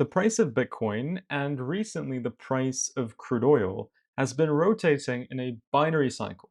The price of Bitcoin and recently the price of crude oil has been rotating in a binary cycle,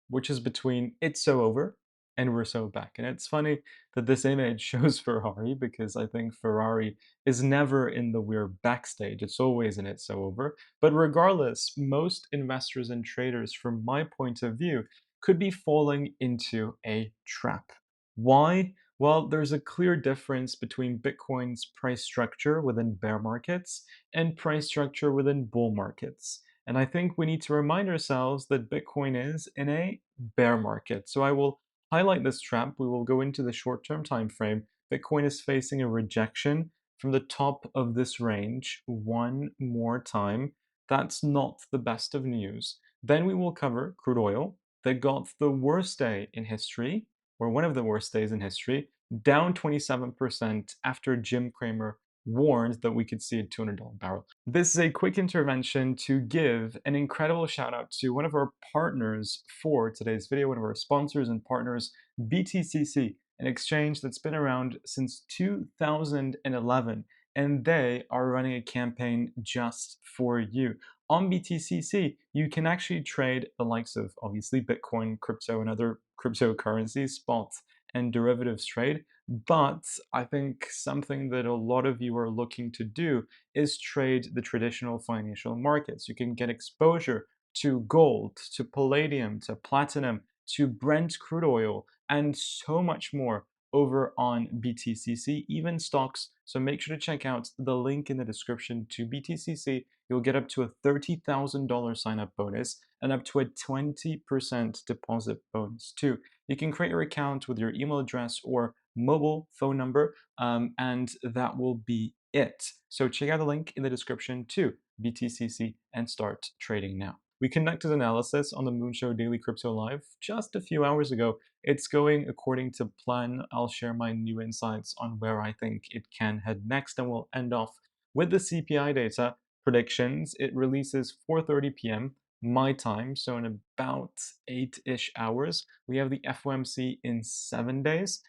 which is between it's so over and we're so back. And it's funny that this image shows Ferrari because I think Ferrari is never in the we're backstage, it's always in it's so over. But regardless, most investors and traders, from my point of view, could be falling into a trap. Why? Well, there's a clear difference between Bitcoin's price structure within bear markets and price structure within bull markets. And I think we need to remind ourselves that Bitcoin is in a bear market. So I will highlight this trap. We will go into the short-term time frame. Bitcoin is facing a rejection from the top of this range one more time. That's not the best of news. Then we will cover crude oil that got the worst day in history, or one of the worst days in history, down 27% after Jim Cramer warned that we could see a $200 barrel. This is a quick intervention to give an incredible shout out to one of our partners for today's video, one of our sponsors and partners, BTCC, an exchange that's been around since 2011, and they are running a campaign just for you. On BTCC, you can actually trade the likes of obviously Bitcoin, crypto, and other cryptocurrencies, spot and derivatives trade. But I think something that a lot of you are looking to do is trade the traditional financial markets. You can get exposure to gold, to palladium, to platinum, to Brent crude oil, and so much more over on BTCC, even stocks. So make sure to check out the link in the description to BTCC. You'll get up to a $30,000 sign up bonus and up to a 20% deposit bonus too. You can create your account with your email address or mobile phone number, and that will be it. So check out the link in the description to BTCC and start trading now. We conducted analysis on the Moonshow Daily Crypto Live just a few hours ago. It's going according to plan. I'll share my new insights on where I think it can head next, and we'll end off with the CPI data predictions. It releases 4:30 p.m. my time, so in about 8-ish hours. We have the FOMC in 7 days.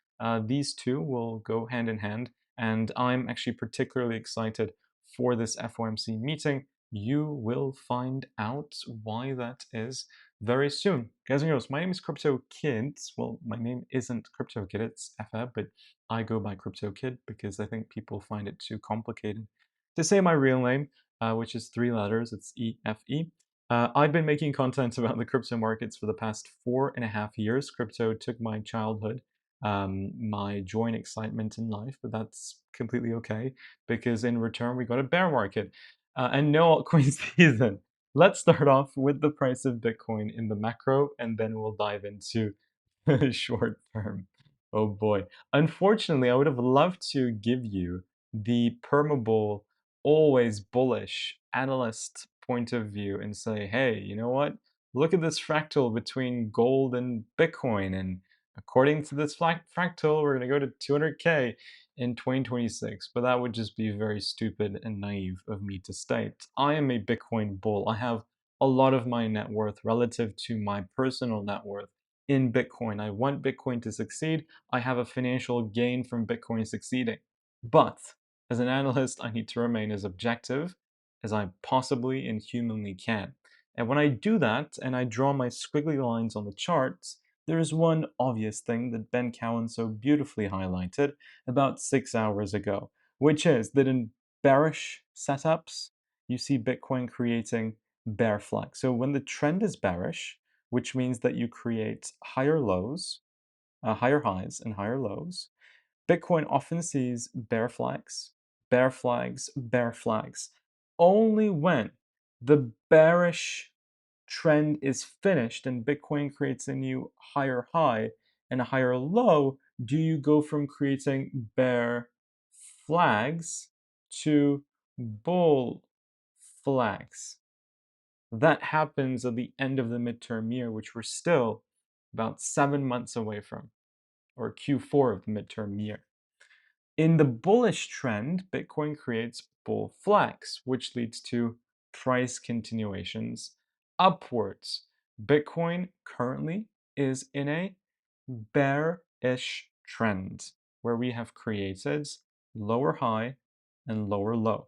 These two will go hand in hand, and I'm actually particularly excited for this FOMC meeting. You will find out why that is very soon. Guys and girls, my name is Crypto Kid. Well, my name isn't Crypto Kid, it's FF, but I go by Crypto Kid because I think people find it too complicated to say my real name, which is 3 letters. It's EFE. I've been making content about the crypto markets for the past 4.5 years. Crypto took my childhood, my joy and excitement in life, but that's completely okay because in return we got a bear market and no altcoin season. Let's start off with the price of Bitcoin in the macro, and then we'll dive into short term. Oh boy. Unfortunately, I would have loved to give you the permabull, always bullish analyst point of view and say, hey, you know what? Look at this fractal between gold and Bitcoin. And according to this fractal, we're going to go to 200K in 2026. But that would just be very stupid and naive of me to state. I am a Bitcoin bull. I have a lot of my net worth relative to my personal net worth in Bitcoin. I want Bitcoin to succeed. I have a financial gain from Bitcoin succeeding. But as an analyst, I need to remain as objective as I possibly and humanly can. And when I do that and I draw my squiggly lines on the charts, there is one obvious thing that Ben Cowan so beautifully highlighted about 6 hours ago, which is that in bearish setups, you see Bitcoin creating bear flags. So when the trend is bearish, which means that you create higher lows, higher highs, and higher lows. Bitcoin often sees bear flags, bear flags, bear flags. Only when the bearish trend is finished and Bitcoin creates a new higher high and a higher low do you go from creating bear flags to bull flags. That happens at the end of the midterm year, which we're still about 7 months away from, or Q4 of the midterm year. In the bullish trend, Bitcoin creates bull flags, which leads to price continuations upwards. Bitcoin currently is in a bearish trend where we have created lower high, and lower low.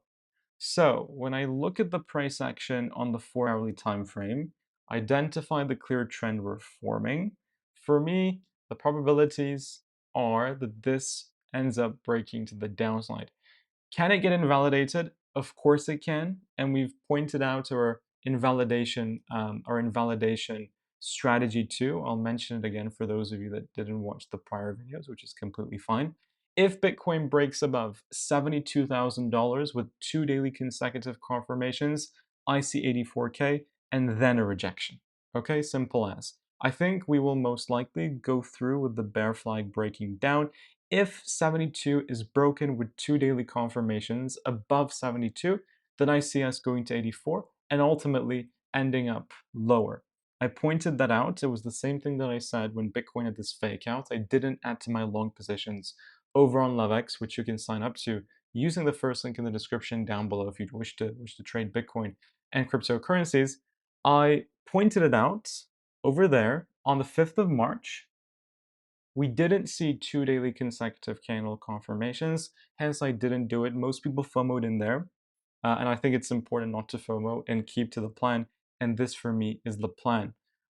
So when I look at the price action on the 4 hourly time frame, identify the clear trend we're forming. For me, the probabilities are that this ends up breaking to the downside. Can it get invalidated? Of course it can, and we've pointed out our invalidation strategy too. I'll mention it again for those of you that didn't watch the prior videos, which is completely fine. If Bitcoin breaks above $72,000 with 2 daily consecutive confirmations, I see 84K and then a rejection. Okay, simple as. I think we will most likely go through with the bear flag breaking down if 72 is broken with 2 daily confirmations above 72, then I see us going to 84 and ultimately ending up lower. I pointed that out. It was the same thing that I said when Bitcoin had this fake out. I didn't add to my long positions over on LoveX, which you can sign up to using the first link in the description down below if you wish to trade Bitcoin and cryptocurrencies. I pointed it out over there on the 5th of March. We didn't see 2 daily consecutive candle confirmations, hence I didn't do it. Most people FOMO'd in there, and I think it's important not to FOMO and keep to the plan. And this for me is the plan.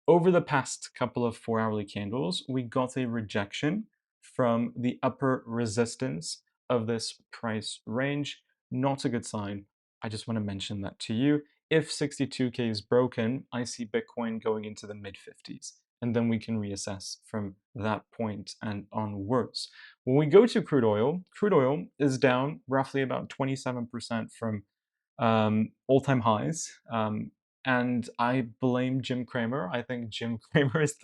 Over the past couple of 4 hourly candles, we got a rejection from the upper resistance of this price range. Not a good sign. I just want to mention that to you. If 62K is broken, I see Bitcoin going into the mid 50s, and then we can reassess from that point and onwards. When we go to crude oil is down roughly about 27% from all-time highs. And I blame Jim Cramer. I think Jim Cramer is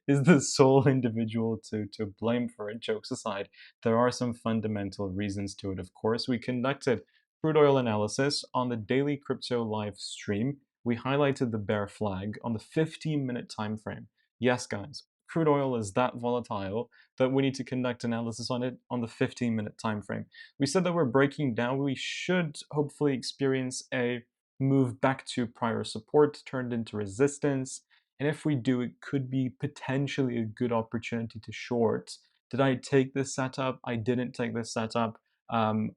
the sole individual to blame for it. Jokes aside, there are some fundamental reasons to it. Of course, we conducted crude oil analysis on the daily crypto live stream. We highlighted the bear flag on the 15-minute time frame. Yes, guys, crude oil is that volatile that we need to conduct analysis on it on the 15-minute time frame. We said that we're breaking down. We should hopefully experience a move back to prior support turned into resistance. And if we do, it could be potentially a good opportunity to short. Did I take this setup? I didn't take this setup. I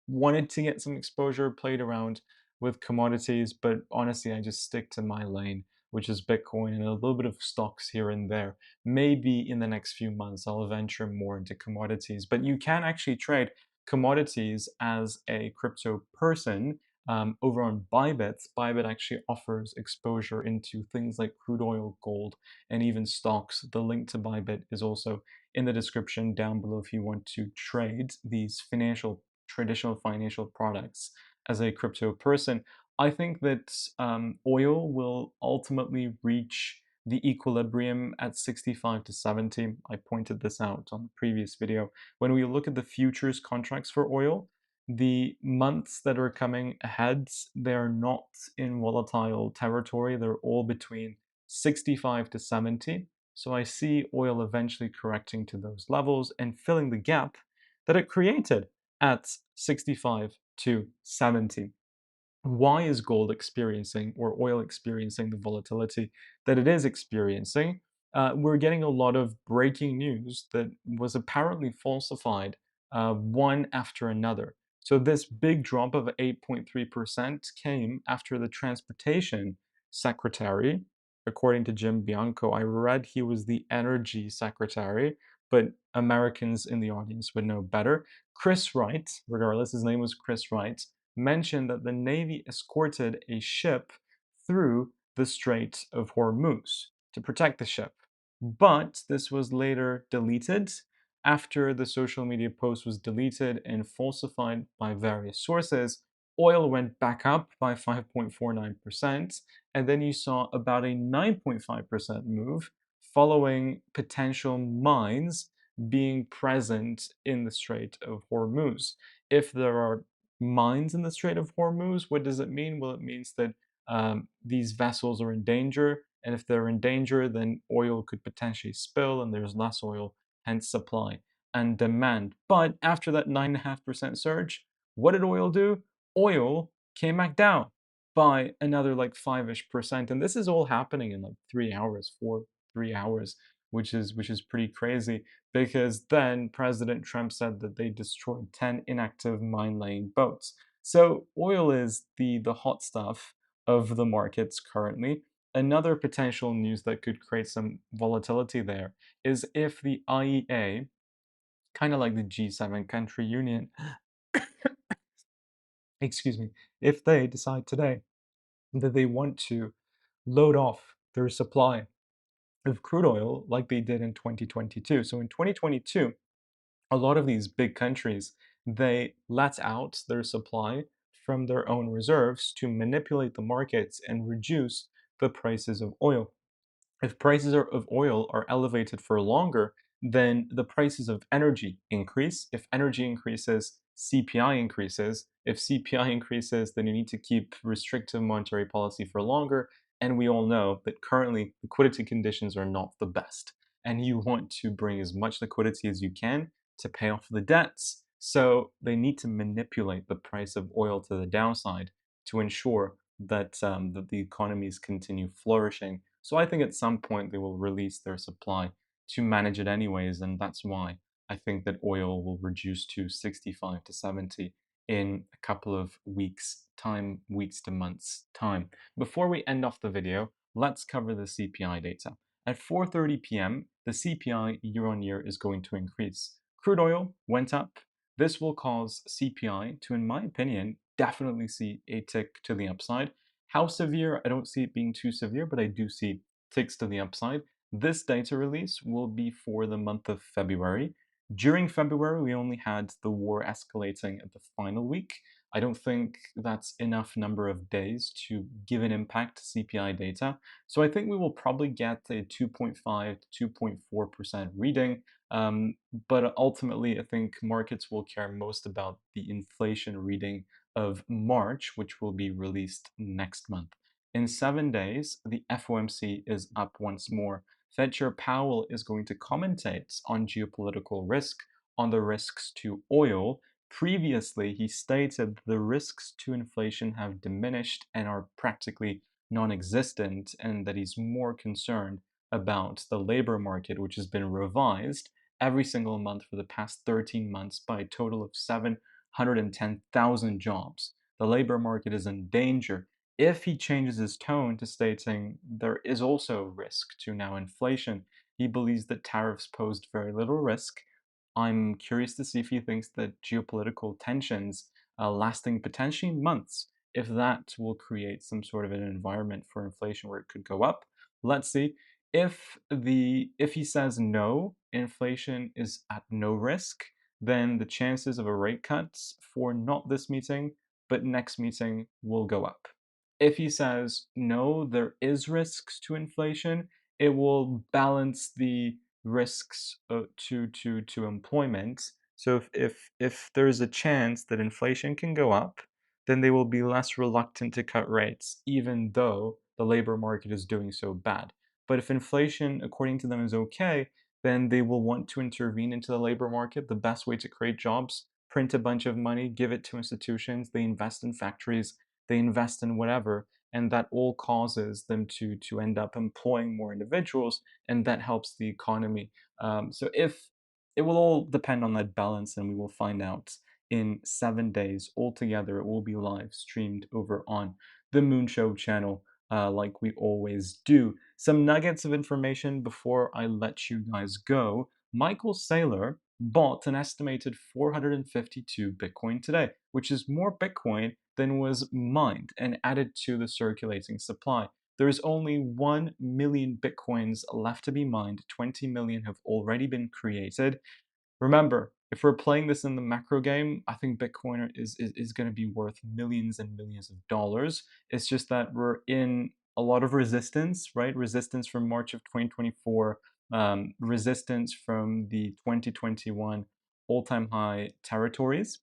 wanted to get some exposure, played around with commodities, but honestly, I just stick to my lane, which is Bitcoin and a little bit of stocks here and there. Maybe in the next few months, I'll venture more into commodities, but you can actually trade commodities as a crypto person. Over on Bybit, Bybit actually offers exposure into things like crude oil, gold, and even stocks. The link to Bybit is also in the description down below if you want to trade these traditional financial products as a crypto person. I think that oil will ultimately reach the equilibrium at 65 to 70. I pointed this out on the previous video. When we look at the futures contracts for oil, the months that are coming ahead, they're not in volatile territory. They're all between 65 to 70. So I see oil eventually correcting to those levels and filling the gap that it created at 65 to 70. Why is gold experiencing or oil experiencing the volatility that it is experiencing? We're getting a lot of breaking news that was apparently falsified one after another. So, this big drop of 8.3% came after the transportation secretary, according to Jim Bianco. I read he was the energy secretary, but Americans in the audience would know better. Chris Wright, regardless, his name was Chris Wright, mentioned that the Navy escorted a ship through the Strait of Hormuz to protect the ship. But this was later deleted after the social media post was deleted and falsified by various sources. Oil went back up by 5.49%, and then you saw about a 9.5% move following potential mines being present in the Strait of Hormuz. If there are mines in the Strait of Hormuz, what does it mean? Well, it means that these vessels are in danger, and if they're in danger, then oil could potentially spill, and there's less oil, hence supply and demand. But after that 9.5% surge, what did oil do? Oil came back down by another like 5-ish percent, and this is all happening in like 3 hours, 3 hours. which is pretty crazy because then President Trump said that they destroyed 10 inactive mine laying boats. So oil is the hot stuff of the markets currently. Another potential news that could create some volatility there is if the IEA, kind of like the G7 country union, excuse me, if they decide today that they want to load off their supply of crude oil like they did in 2022. So in 2022, a lot of these big countries, they let out their supply from their own reserves to manipulate the markets and reduce the prices of oil. If prices of oil are elevated for longer, then the prices of energy increase. If energy increases, CPI increases. If CPI increases, then you need to keep restrictive monetary policy for longer. And we all know that currently liquidity conditions are not the best. And you want to bring as much liquidity as you can to pay off the debts. So they need to manipulate the price of oil to the downside to ensure that the economies continue flourishing. So I think at some point they will release their supply to manage it anyways, and that's why I think that oil will reduce to 65 to 70 in a couple of weeks time, weeks to months time. Before we end off the video, let's cover the CPI data. At 4:30 p.m., the CPI year on year is going to increase. Crude oil went up. This will cause CPI to, in my opinion, definitely see a tick to the upside. How severe? I don't see it being too severe, but I do see ticks to the upside. This data release will be for the month of February. During February, we only had the war escalating at the final week. I don't think that's enough number of days to give an impact to CPI data. So I think we will probably get a 2.5 to 2.4% reading. But ultimately, I think markets will care most about the inflation reading of March, which will be released next month. In 7 days, the FOMC is up once more. Fed Chair Powell is going to commentate on geopolitical risk, on the risks to oil. Previously, he stated the risks to inflation have diminished and are practically non existent, and that he's more concerned about the labor market, which has been revised every single month for the past 13 months by a total of 710,000 jobs. The labor market is in danger. If he changes his tone to stating there is also risk to now inflation, he believes that tariffs posed very little risk. I'm curious to see if he thinks that geopolitical tensions, lasting potentially months, if that will create some sort of an environment for inflation where it could go up. Let's see. If he says no, inflation is at no risk, then the chances of a rate cut for not this meeting, but next meeting will go up. If he says no, there is risks to inflation, it will balance the risks to employment. So if there's a chance that inflation can go up, then they will be less reluctant to cut rates, even though the labor market is doing so bad. But if inflation, according to them, is okay, then they will want to intervene into the labor market. The best way to create jobs, print a bunch of money, give it to institutions, they invest in factories, they invest in whatever, and that all causes them to end up employing more individuals, and that helps the economy. So if it will all depend on that balance, and we will find out in 7 days altogether. It will be live streamed over on the Moon Show channel, like we always do. Some nuggets of information before I let you guys go. Michael Saylor bought an estimated 452 Bitcoin today, which is more Bitcoin than was mined and added to the circulating supply. There is only 1 million Bitcoins left to be mined. 20 million have already been created. Remember, if we're playing this in the macro game, I think Bitcoin is going to be worth millions and millions of dollars. It's just that we're in a lot of resistance, right? Resistance from March of 2024, resistance from the 2021 all-time high territories,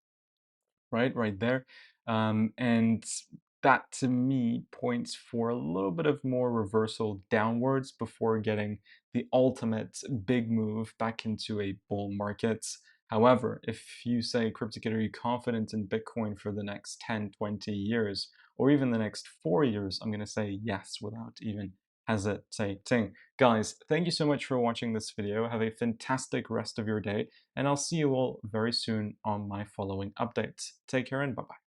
right there. And that to me points for a little bit of more reversal downwards before getting the ultimate big move back into a bull market. However, if you say, Cryptic, are you confident in Bitcoin for the next 10, 20 years, or even the next 4 years? I'm going to say yes without even hesitating. Guys, thank you so much for watching this video. Have a fantastic rest of your day, and I'll see you all very soon on my following updates. Take care and bye-bye.